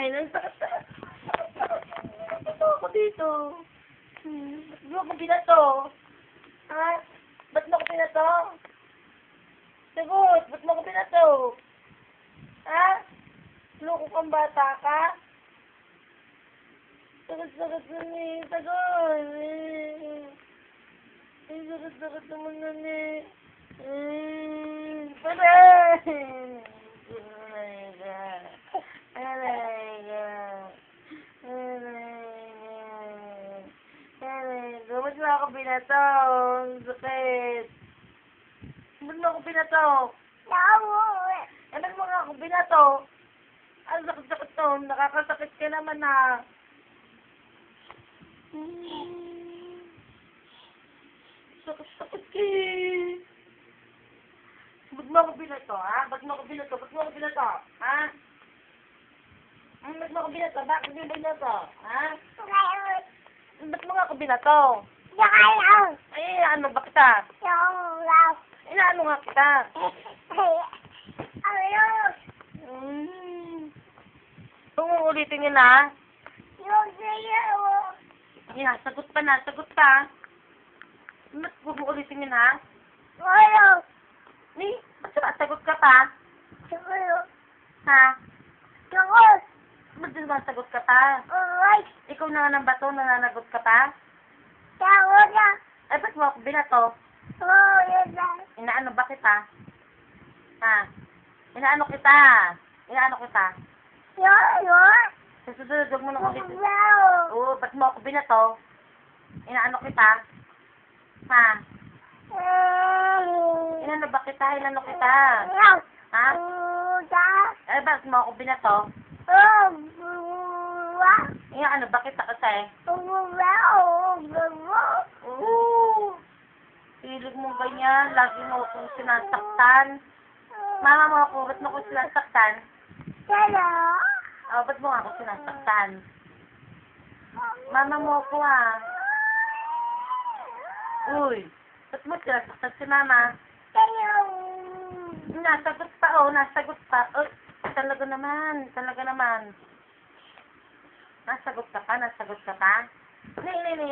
Ay, sakit. Ito ako dito. Ba't mo ako binato? Ha? Ba't mo ako binato? Sagot, ba't mo ako binato? Ha? Loko kang bata ka? Sagot na eh. Sagot. Ay, sagot naman na eh. Pare! Ba't mo ako binato? Ang sakit. Ba't mo ako binato? Eh, ba't mo ako binato? Ang sakit-sakit to. Nakakasakit ka naman na. Sakit-sakit ka eh. Ba't mo ako binato, ha? Ba't mo ako binato? Ba't mo ako binato? Ha? Ba't mo ako binato? Bakit mo binato? Ha? Ba't mo ako binato? Ay, ano ba kita? Inaano nga kita? Kung uulitin yun, ha? Yeah, sagot pa na, sagot pa. Ba't huwag mo ulitin yun, ha? Ni, ba't sumasagot ka pa? Ha? Ba't sumasagot ka pa? Ikaw na nga ng bato, nananagot ka pa? Eh, ba't mo ako binato? Inaano ba kita? Ha? Inaano kita? Inaano kita? Sa susunod, huwag mo na ulitin. Oo, ba't mo ako binato? Inaano kita? Ha? Inano ba kita? Inano kita? Ha? Eh, bakit mo ako binato? Inaano ba kita kasi? Oo. Hilig mo ganyan. Lagi mo akong sinasaktan. Mama mo ako, ba't mo ako sinasaktan? Oh, ba't mo ako sinasaktan? Mama mo ako Uy, ba't mo sinasaktan si mama? Nasagot pa, nasagot pa. Uy, talaga naman. Nasagot ka pa? Nee.